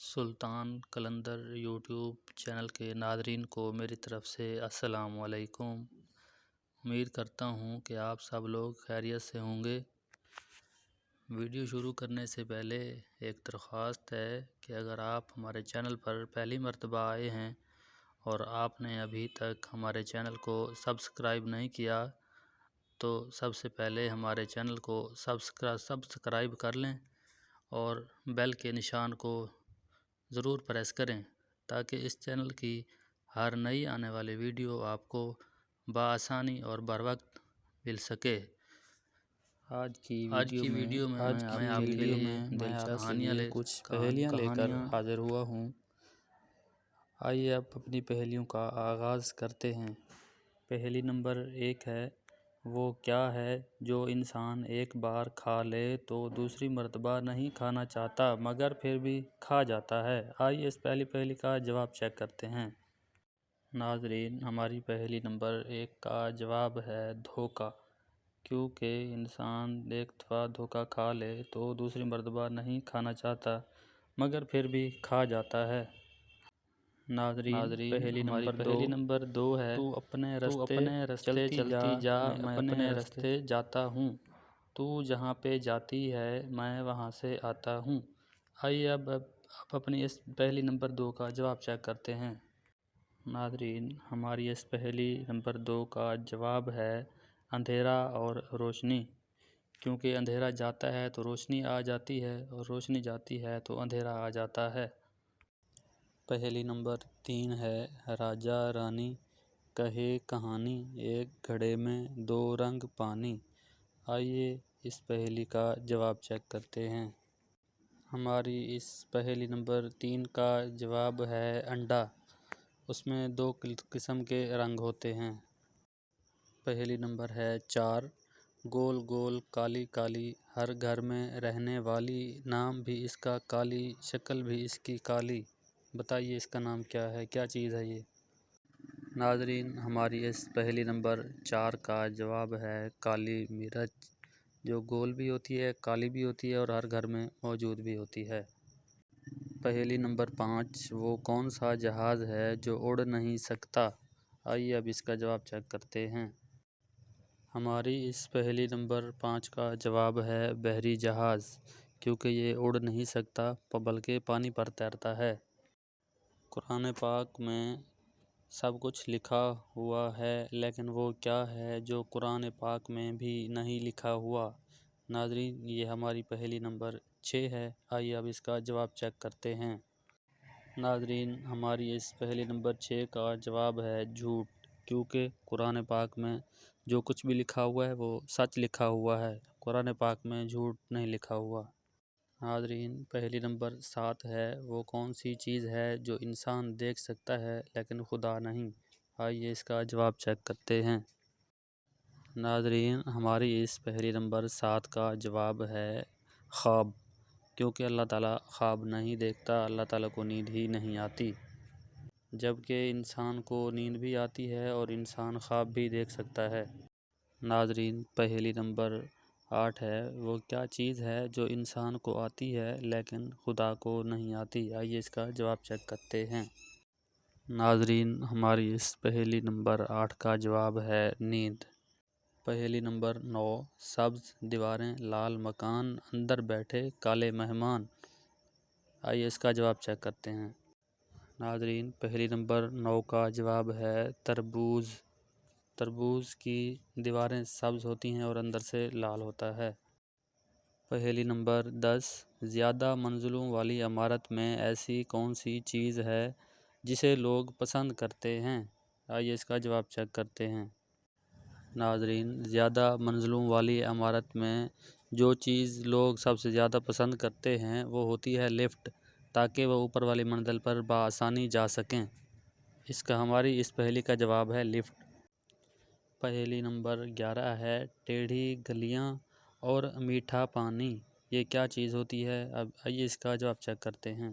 سلطان Qalandar YouTube channel کے ناظرین کو میری طرف سے السلام علیکم۔ امید کرتا ہوں کہ آپ سب لوگ خیریت سے ہوں گے۔ ویڈیو شروع کرنے سے پہلے ایک درخواست ہے کہ اگر آپ ہمارے چینل پر پہلی مرتبہ آئے ہیں اور آپ نے ابھی تک ہمارے چینل کو سبسکرائب نہیں کیا تو سب سے پہلے ہمارے چینل کو سبسکرائب کر لیں اور بیل کے نشان کو ضرور پریس کریں تاکہ اس چینل کی ہر نئی آنے والی ویڈیو آپ کو بآسانی اور بر وقت مل سکے۔ آج کی ویڈیو میں میں آپ کے لیے کچھ پہیلیاں لے کر حاضر ہوا ہوں۔ آئیے اب اپنی پہیلیوں کا آغاز کرتے ہیں۔ پہیلی نمبر 1 ہے، وہ کیا ہے جو انسان ایک بار کھا لے تو دوسری مرتبہ نہیں کھانا چاہتا مگر پھر بھی کھا جاتا ہے؟ آئیے اس پہلی کا جواب چیک کرتے ہیں۔ ناظرین، ہماری پہیلی نمبر 1 کا جواب ہے دھوکہ، کیونکہ انسان ایک دفعہ دھوکہ کھا لے تو دوسری مرتبہ نہیں کھانا چاہتا مگر پھر بھی کھا جاتا ہے۔ ناظرین، پہیلی نمبر 2 ہے، تو اپنے رستے چلتی جا، میں اپنے رستے جاتا ہوں، تو جہاں پہ جاتی ہے میں وہاں سے آتا ہوں۔ آئیے اب اپنی اس پہیلی نمبر 2 کا جواب چیک کرتے ہیں۔ ناظرین، ہماری اس پہیلی نمبر 2 کا جواب ہے اندھیرا اور روشنی، کیونکہ اندھیرا جاتا ہے تو روشنی آ جاتی ہے اور روشنی جاتی ہے تو اندھیرا آ جاتا ہے۔ پہیلی نمبر 3 ہے، راجا رانی کہے کہانی، ایک گھڑے میں 2 رنگ پانی۔ آئیے اس پہیلی کا جواب چیک کرتے ہیں۔ ہماری اس پہیلی نمبر 3 کا جواب ہے انڈا، اس میں 2 قسم کے رنگ ہوتے ہیں۔ پہیلی نمبر ہے 4، گول گول کالی کالی، ہر گھر میں رہنے والی، نام بھی اس کا کالی، شکل بھی اس کی کالی۔ بتائیے اس کا نام کیا ہے، کیا چیز ہے یہ؟ ناظرین، ہماری اس پہیلی نمبر 4 کا جواب ہے کالی مرچ، جو گول بھی ہوتی ہے، کالی بھی ہوتی ہے اور ہر گھر میں موجود بھی ہوتی ہے۔ پہیلی نمبر 5، وہ کون سا جہاز ہے جو اڑ نہیں سکتا؟ آئیے اب اس کا جواب چیک کرتے ہیں۔ ہماری اس پہیلی نمبر 5 کا جواب ہے بحری جہاز، کیونکہ یہ اڑ نہیں سکتا بلکہ پانی پر تیرتا ہے۔ قرآن پاک میں سب کچھ لکھا ہوا ہے، لیکن وہ کیا ہے جو قرآن پاک میں بھی نہیں لکھا ہوا؟ ناظرین، یہ ہماری پہیلی نمبر 6 ہے۔ آئیے اب اس کا جواب چیک کرتے ہیں۔ ناظرین، ہماری اس پہیلی نمبر 6 کا جواب ہے جھوٹ، کیونکہ قرآن پاک میں جو کچھ بھی لکھا ہوا ہے وہ سچ لکھا ہوا ہے، قرآن پاک میں جھوٹ نہیں لکھا ہوا۔ ناظرین، پہیلی نمبر 7 ہے، وہ کون سی چیز ہے جو انسان دیکھ سکتا ہے لیکن خدا نہیں؟ آئیے اس کا جواب چیک کرتے ہیں۔ ناظرین، ہماری اس پہیلی نمبر 7 کا جواب ہے خواب، کیونکہ اللہ تعالیٰ خواب نہیں دیکھتا، اللہ تعالیٰ کو نیند ہی نہیں آتی، جبکہ انسان کو نیند بھی آتی ہے اور انسان خواب بھی دیکھ سکتا ہے۔ ناظرین، پہیلی نمبر 8 ہے، وہ کیا چیز ہے جو انسان کو آتی ہے لیکن خدا کو نہیں آتی؟ آئیے اس کا جواب چیک کرتے ہیں۔ ناظرین، ہماری اس پہیلی نمبر 8 کا جواب ہے نیند۔ پہیلی نمبر 9، سبز دیواریں لال مکان، اندر بیٹھے کالے مہمان۔ آئیے اس کا جواب چیک کرتے ہیں۔ ناظرین، پہیلی نمبر 9 کا جواب ہے تربوز۔ تربوز کی دیواریں سبز ہوتی ہیں اور اندر سے لال ہوتا ہے۔ پہیلی نمبر 10، زیادہ منزلوں والی عمارت میں ایسی کون سی چیز ہے جسے لوگ پسند کرتے ہیں؟ آئیے اس کا جواب چیک کرتے ہیں۔ ناظرین، زیادہ منزلوں والی عمارت میں جو چیز لوگ سب سے زیادہ پسند کرتے ہیں وہ ہوتی ہے لفٹ، تاکہ وہ اوپر والی منزل پر بآسانی جا سکیں۔ ہماری اس پہیلی کا جواب ہے لفٹ۔ پہیلی نمبر 11 ہے، ٹیڑھی گلیاں اور میٹھا پانی، یہ کیا چیز ہوتی ہے؟ اب آئیے اس کا جواب چیک کرتے ہیں۔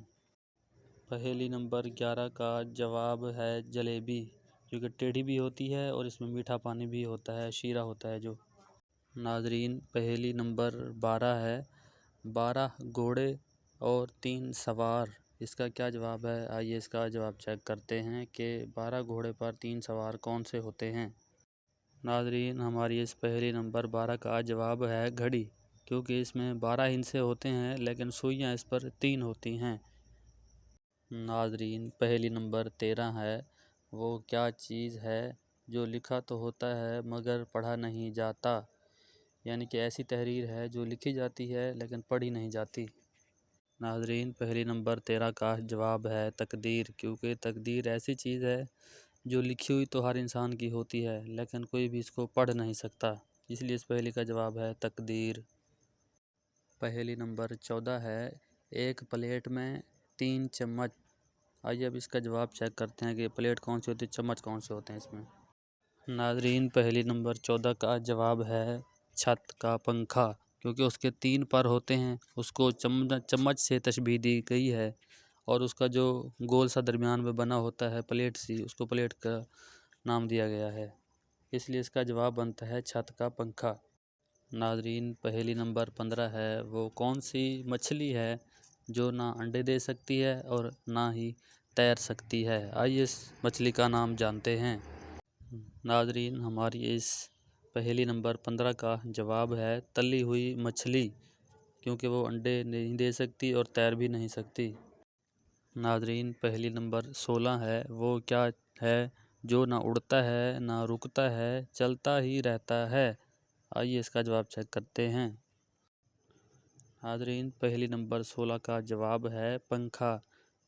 پہیلی نمبر 11 کا جواب ہے جلیبی، جو کہ ٹیڑھی بھی ہوتی ہے اور اس میں میٹھا پانی بھی ہوتا ہے، شیرہ ہوتا ہے جو۔ ناظرین، پہیلی نمبر 12 ہے، 12 گھوڑے اور 3 سوار، اس کا کیا جواب ہے؟ آئیے اس کا جواب چیک کرتے ہیں کہ 12 گھوڑے پر 3 سوار کون سے ہوتے ہیں۔ ناظرین، ہماری اس پہلی نمبر 12 کا جواب ہے گھڑی، کیونکہ اس میں 12 ہندسے ہوتے ہیں لیکن سوئیاں اس پر 3 ہوتی ہیں۔ ناظرین، پہلی نمبر 13 ہے، وہ کیا چیز ہے جو لکھا تو ہوتا ہے مگر پڑھا نہیں جاتا؟ یعنی کہ ایسی تحریر ہے جو لکھی جاتی ہے لیکن پڑھی نہیں جاتی۔ ناظرین، پہلی نمبر 13 کا جواب ہے تقدیر، کیونکہ تقدیر ایسی چیز ہے جو لکھی ہوئی تو ہر انسان کی ہوتی ہے لیکن کوئی بھی اس کو پڑھ نہیں سکتا، اس لیے اس پہلی کا جواب ہے تقدیر۔ پہلی نمبر 14 ہے، ایک پلیٹ میں 3 چمچ۔ آئیے اب اس کا جواب چیک کرتے ہیں کہ پلیٹ کون سی ہوتی ہے، چمچ کون سے ہوتے ہیں اس میں۔ ناظرین، پہلی نمبر 14 کا جواب ہے چھت کا پنکھا، کیونکہ اس کے 3 پر ہوتے ہیں، اس کو چمچ سے تشبیہ دی گئی ہے، اور اس کا جو گول سا درمیان میں بنا ہوتا ہے پلیٹ سی، اس کو پلیٹ کا نام دیا گیا ہے، اس لیے اس کا جواب بنتا ہے چھت کا پنکھا۔ ناظرین، پہلی نمبر 15 ہے، وہ کون سی مچھلی ہے جو نہ انڈے دے سکتی ہے اور نہ ہی تیر سکتی ہے؟ آئیے اس مچھلی کا نام جانتے ہیں۔ ناظرین، ہماری اس پہلی نمبر 15 کا جواب ہے تلی ہوئی مچھلی، کیونکہ وہ انڈے نہیں دے سکتی اور تیر بھی نہیں سکتی۔ ناظرین، پہلی نمبر 16 ہے، وہ کیا ہے جو نہ اڑتا ہے نہ رکتا ہے، چلتا ہی رہتا ہے؟ آئیے اس کا جواب چیک کرتے ہیں۔ ناظرین، پہلی نمبر 16 کا جواب ہے پنکھا،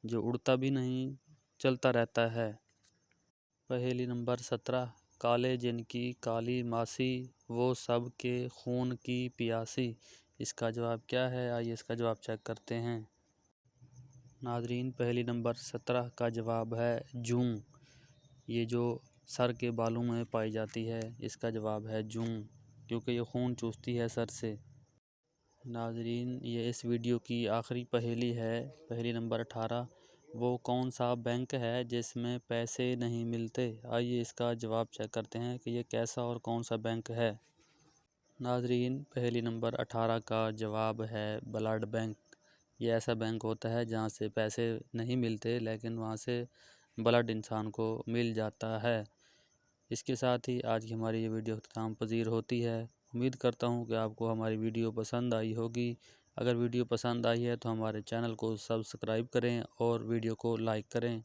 جو اڑتا بھی نہیں، چلتا رہتا ہے۔ پہلی نمبر 17، کالے جن کی کالی ماسی، وہ سب کے خون کی پیاسی، اس کا جواب کیا ہے؟ آئیے اس کا جواب چیک کرتے ہیں۔ ناظرین، پہلی نمبر 17 کا جواب ہے جوں، یہ جو سر کے بالوں میں پائی جاتی ہے، اس کا جواب ہے جوں، کیونکہ یہ خون چوستی ہے سر سے۔ ناظرین، یہ اس ویڈیو کی آخری پہیلی ہے، پہلی نمبر 18، وہ کون سا بینک ہے جس میں پیسے نہیں ملتے؟ آئیے اس کا جواب چیک کرتے ہیں کہ یہ کیسا اور کون سا بینک ہے۔ ناظرین، پہلی نمبر 18 کا جواب ہے بلڈ بینک، یہ ایسا بینک ہوتا ہے جہاں سے پیسے نہیں ملتے لیکن وہاں سے بلڈ انسان کو مل جاتا ہے۔ اس کے ساتھ ہی آج کی ہماری یہ ویڈیو اختتام پذیر ہوتی ہے۔ امید کرتا ہوں کہ آپ کو ہماری ویڈیو پسند آئی ہوگی۔ اگر ویڈیو پسند آئی ہے تو ہمارے چینل کو سبسکرائب کریں اور ویڈیو کو لائک کریں۔